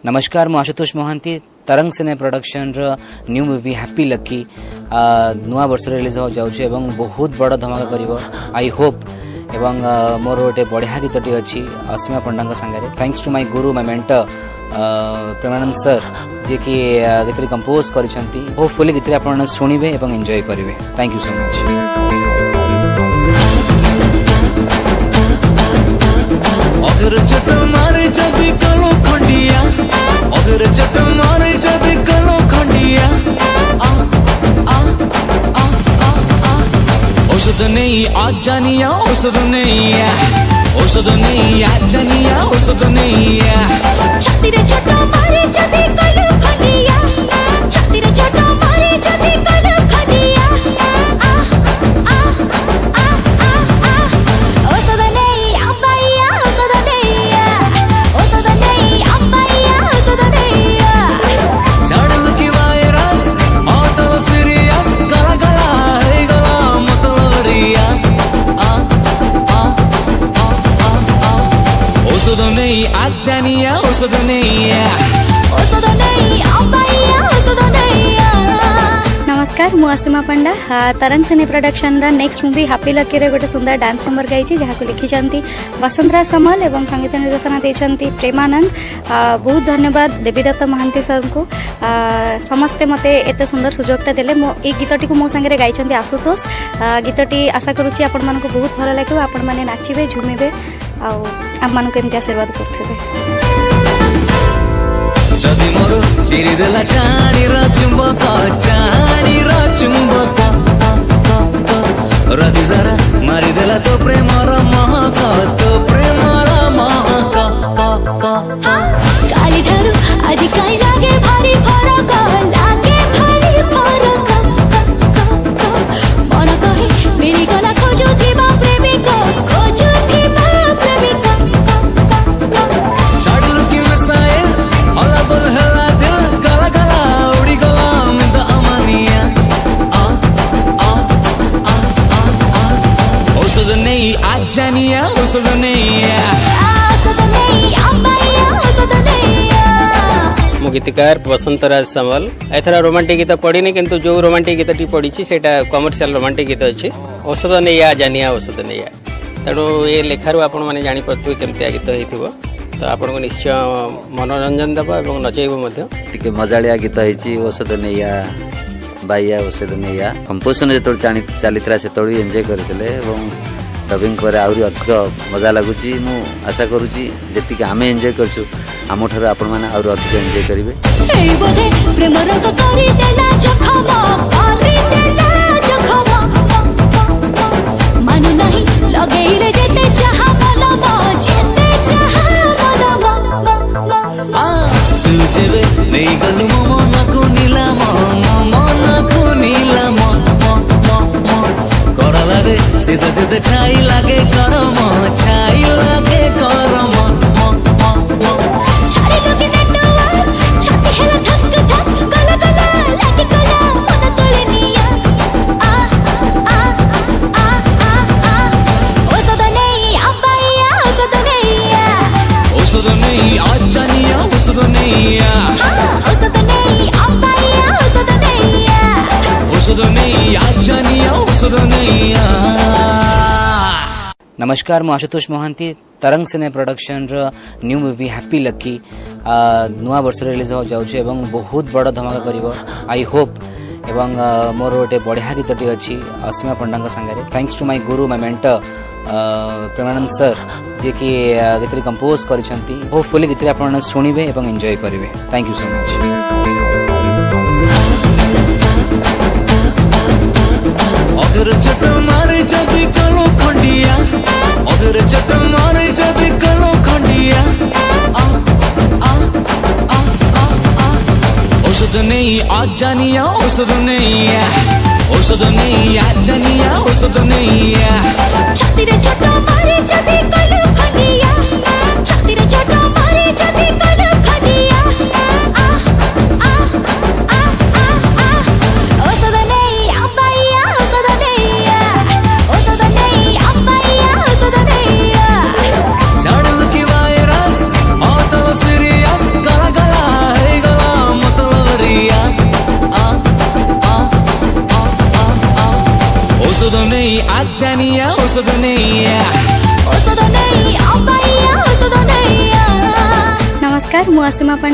नमस्कार मु Ashutosh Mahanti Tarang cine production new movie happy lucky नुआ वर्ष रिलीज हो जाउछ एवं बहुत बड़ धमाका करिवो आई होप एवं मोर गोटे बढ़िया गीतटी अच्छी असीमा पंडा सांगे thanks to my Guru my mentor Premanand sir जे कि गीत कंपोज करिसेंती होपफुली गीत आप शुणिबे एवं एंजॉय करिवे थैंक यू सो मच। अगर चट मारे जदी कलो खंडिया अगर चट मारे जदी कलो खंडिया आ आ आ आ आ औषध नहीं आज जानिया औषध नहीं आज जानिया औषध नहीं छाती रे चट मारे जदी कलो खंडिया छाती रे चट मारे जदी कलो खंडिया आ आ आ आ आ औषध नहीं अब्बाया औषध झाड़ू की वायरस ऑटो सीरियस गला गला रे गला मतलब रिया आ आ आ आ आ औषध नहीं आज जानिया औषध नहीं अब्बाया औषध नहीं। नमस्कार मु Asima Panda Tarang cine production next movie happy lucky रे गोटे सुंदर डांस नंबर गाई जहाँ लिखिं वसंतराज समल एवं संगीत निर्देशना देते प्रेमानंद। बहुत धन्यवाद देवीदत्त महांती सर को समस्ते मते एत सुंदर सुजोगटा देले मो ए गीतटी को मो संगे गाई आशुतोष गीतटी आशा करुच्ची आपण मानक बहुत भल लगे आपण मैंने नाचिबे झुमिबे आप मान केमती आशीर्वाद करते जदि मोर चिरी देला चाणी र चुंबक रवि जरा मारी देला तो प्रेम महक काली ठारू आज काई लागे भारी फरक मन कहे मिली गला खोजु थिबा प्रेमिक झाड़ू की मिसाइल हलाबल हला दिल गला गला उड़ी गला में द अमानिया आ आ आ आ आ औषध नहीं आज जानिया औषध नहीं मो गीतकार वसंतराज समल एथरा रोमांटिक गीत पढ़ी किंतु जो रोमांटिक गीत पढ़ी से कमर्शियल रोमांटिक गीत अच्छी औषध नहीं जानिया औषध नहीं तेणु ये लेखारू आपण मैंने जापे केमती गीत हो तो आपन को निश्चय मनोरंजन देव और नचेब टे मजाड़िया गीत होती औषध नहीं बाइया औषध नहीं कंपोजिशन जो चली से एंजॉय करते डबिंग पर आहरी अधिक मजा लगुच मु आशा करुँची जी आम एंजॉय करूँ आम ठार आपण मैंने आहरी अधिक एंजॉय करेंगे। नहीं गलु मन को नीला कर लगे सीधे सीधे छाई लगे करम छाई लगे करम छाड़ी लगे नेटवर्क छाती हेला धक धक गला गला लगे गला मन तोले निया आ आ आ आ आ औषध नहीं अब्बाया औषध नहीं आज जानिया औषध नहीं औषध नहीं अब्बाया औषध नहीं आज जानिया औषध नहीं। नमस्कार मु Ashutosh Mahanti Tarang cine production new movie happy lucky नुआ वर्ष रिलीज हो जाउछ एवं बहुत बड़ धमाका करिवो आई होप एवं मोर गोटे बढ़िया गीतटी अच्छी असीमा पंडा सांगे thanks to my Guru my mentor Premanand sir जे कि गीत कंपोज करिसेंती होपफुली गीत आप शुणिबे एवं एंजॉय करिवे थैंक यू सो मच। अगर चट मारे जदी कलो खंडिया अगर चट मारे जदी कलो खंडिया आ आ आ आ आ औषध नहीं आज जानिया औषध नहीं आज जानिया औषध नहीं छाती रे चट मारे जदी कलो खंडिया छाती रे चट मारे जदी कलो खंडिया आ आ आ आ आ औषध नहीं अब्बाया औषध नहीं अब्बाया औषध नहीं झाड़ू की वायरस ऑटो सीरियस गला गला ଔଷଧ ନେଇ ଆଜାନିଆ ଔଷଧ ନେଇଆ ଔଷଧ ନେଇ ଅବାଇଆ ଔଷଧ ନେଇଆ नमस्कार मु असीमा पंडा